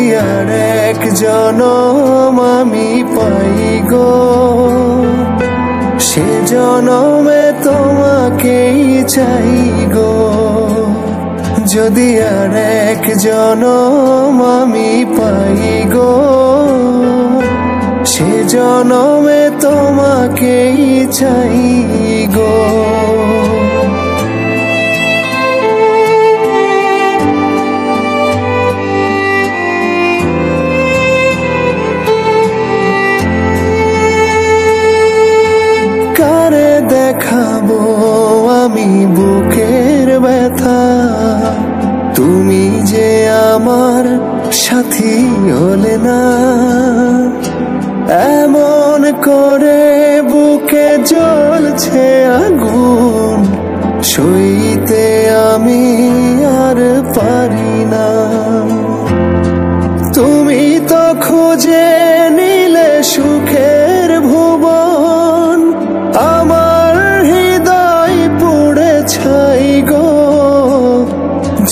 যদি আর এক জনম আমি পাই গো, সে জনমে তোমাকেই চাই গো। যদি আর এক জনম আমি পাই গো, সে জনমে তোমাকেই চাই গো। কারে দেখাবো আমি বুকের ব্যথা, তুমি যে আমার সাথী হলে না। এমন করে বুকে জ্বলছে আগুন, সইতে আমি আর পারি না। তুমি তো খুঁজে নিলে সুখের ভুবন, আমার হৃদয় পুড়ে ছাই গো।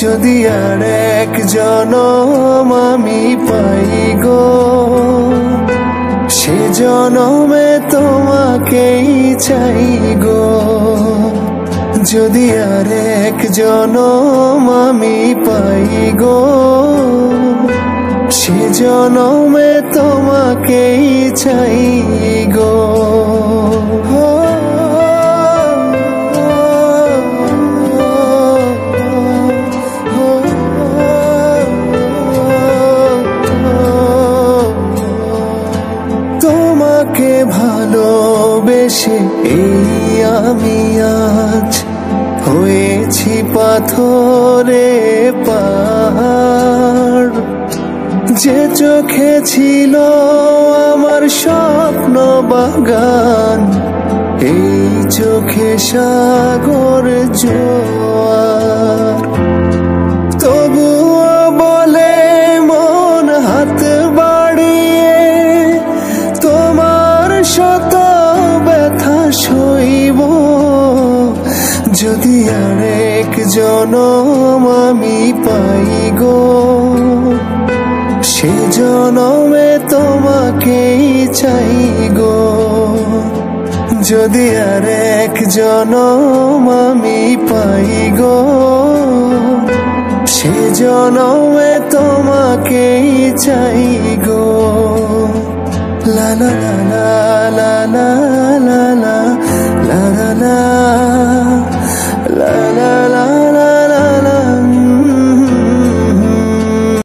যদি আর এক জনম আমি পাই গো, সে জনমে তোমাকেই চাই গো। যদি আর এক জনম আমি পাই গো, সে জনমে তোমাকেই চাই গো। তোমাকে ভালোবেসে এই আমি আজ হয়েছি পাথরে পাহাড়। যে চোখে ছিল আমার স্বপ্ন বাগান, এই চোখে সাগর জোয়ার। তবুও বলে মন হাত বাড়িয়ে, তোমার শত ব্যথা সইব। যদি আর এক জনম আমি পাই গো, সে জনমে তোমাকেই চাই গো। যদি আর এক জনম আমি পাই গো, সে জনমে